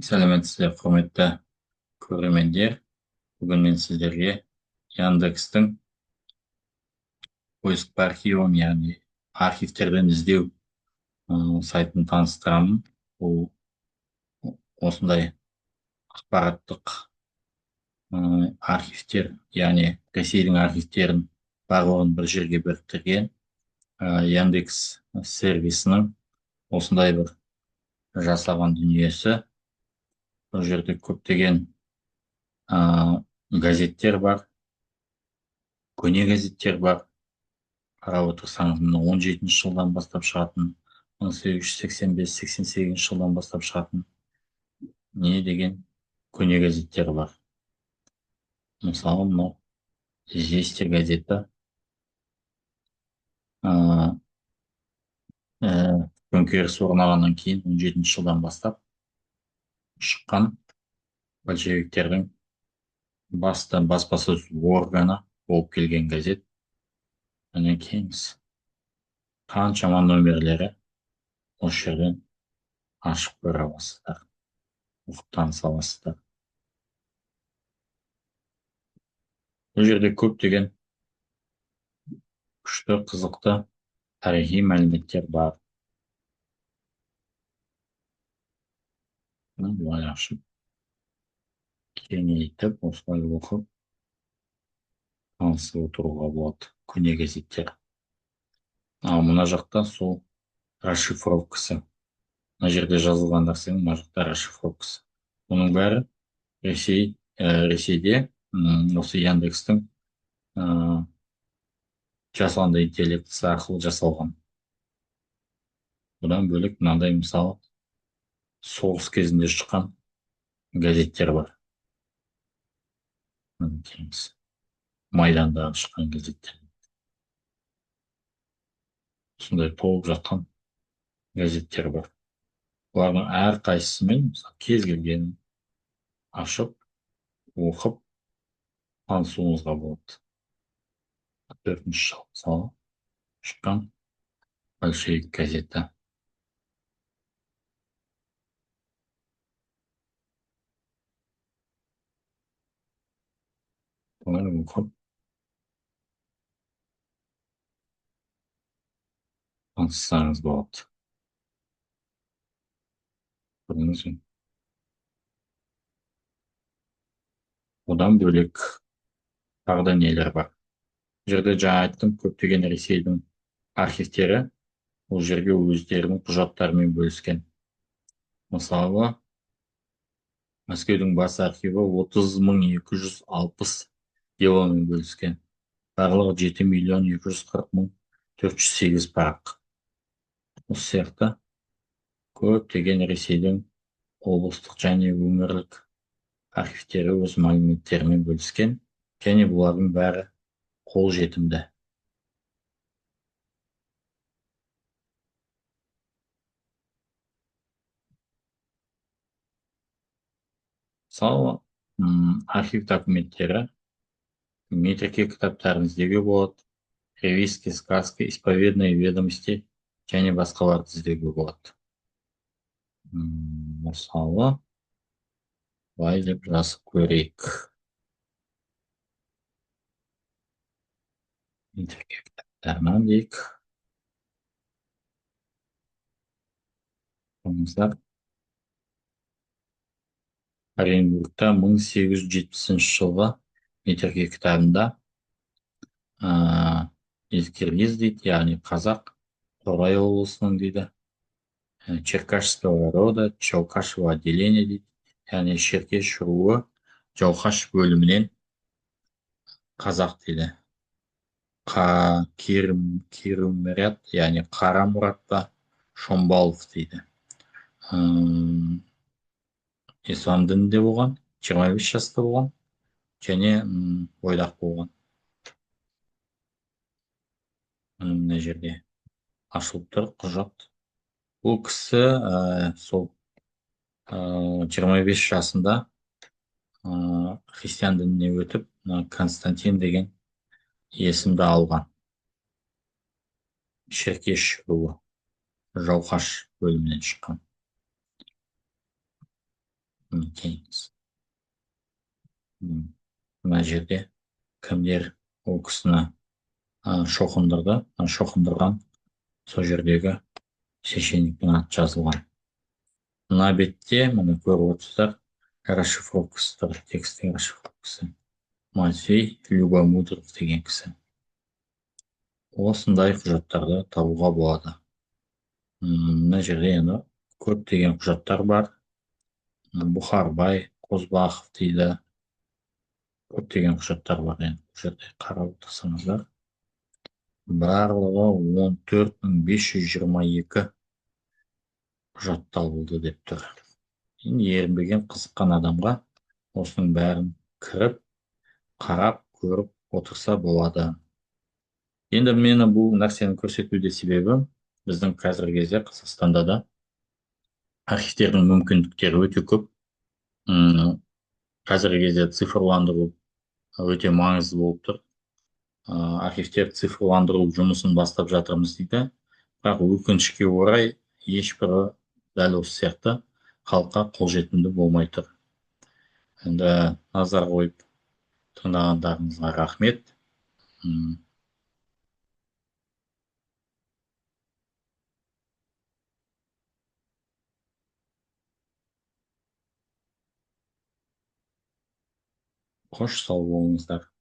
Сәлеметсіздер, құрметті көрермендер. Бүгін мен сіздерге Яндекстің поиск по архивам, яғни архивтерден іздеу сайтын таныстырамын. Бұл осындай ақпараттық архивтер, яғни Ресейдің архивтерін барлығын бір жерге біріктірген Яндекс сервисінің осындай бір жасаған дүниесі. Бұл жерде көптеген газеттер бар, көне газеттер бар. Қарап отырсаңыз, 17-ші жылдан бастап шығатын, 1885-88 жылдан бастап шығатын не деген көне газеттер бар. Мысалы, мынау «Известия» газеті төңкеріс орнағаннан кейін 17-ші жылдан бастап шыққан большевиктердің басты баспасөз органы болып келген газет. Міне кеңіз қаншама нөмірлері осы жерден ашып көре аласыздар, оқып таныса аласыздар. Бұл жерде көптеген күшті, қызықты тарихи мәліметтер бар. Бұлай ашып, кеңейтіп, осылай оқып, танысып отыруға болады. Көне газеттер. Ал мына жақта сол расшифровкасы. Мына жерде жазылған нәрсенің мына жақта расшифровкасы. Оның бәрі Ресейде осы Яндекстің жасанды интеллектісі арқылы жасалған. Бұдан бөлек мынандай, мысалы, соғыс кезінде шыққан газеттер бар. Майдандағы шыққан газеттер. Сондай толып жатқан газеттер бар. Бұлардың әрқайсысымен кез келген ашып, оқып, танысуыңызға болады. 4-ші жыл, мысалы, шыққан большевик газеті. Олар оқып, таныссаңыз болады. Көрдіңіз бе? Одан бөлек тағы да нелер бар. Бұл жерде жаңа айттым, көптеген Ресейдің архивтері бұл жерге өздерінің құжаттарымен бөліскен. Мысалы, Мәскеудің бас архиві 30.260 деломен бөліскен. Барлығы 7.240.408 парақ. Осы сияқты көптеген Ресейдің облыстық және өңірлік архивтері өз мәліметтерімен бөліскен, және бұлардың бәрі қолжетімді. Мысалы, архив документтері метрike кітаптарын іздеуге болады, ревизский, сказка, исповедные ведомости және басқаларды іздеуге болады. Мысалы, былай деп жазып көрейік. Метрike кітаптарынан дейік. Оренбургта 1870 жылғы метрike кітабында Киргиз дейді, яғни қазақ, Торғай облысының дейді, Черкашского рода, Чаукашево отделение дейді, яғни Шеркеш руы, Жауқаш бөлімінен қазақ дейді. Киріммұрат, яғни Қарамұратта Шомбалов дейді. Ислам дінінде болған, 25 жаста болған, және бойдақ болған. Мына жерде ашылып тұр құжат. Бұл кісі сол 25 жасында христиан дініне өтіп, Константин деген есімді алған. Шеркеш руы, Жауқаш бөлімінен шыққан. теңіз. Мына жерде кімдер ол кісіні шоқындырды, шоқындырған сол жердегі священниктің аты жазылған. Мына бетте міне көріп отырсыздар, расшифровкасы тұр, тексттің расшифровкасы. Матфей Любомудров деген кісі. Осындай құжаттарды табуға болады. Мына жерде енді көптеген құжаттар бар. Бұхарбай, Қозбақов дейді. Көптеген құжаттар бар, енді бұл жерде қарап отырсаңыздар. Барлығы 14.522 құжат табылды деп тұр. Енді ерінбеген қызыққан адамға осының бәрін кіріп, қарап, көріп отырса болады. Енді мені бұл нәрсені көрсетуде себебі, біздің қазіргі кезде Қазақстанда да архивтердің мүмкіндіктері өте көп. Қазіргі кезде цифрландыру өте маңызды болып тұр. Архивтер цифрландыру жұмысын бастап жатырмыз дейді. Бірақ өкінішке орай ешбірі дәл осы сияқты халыққа қолжетімді болмай тұр. Енді назар қойып тыңдағандарыңызға рахмет. Қош сау болыңыздар.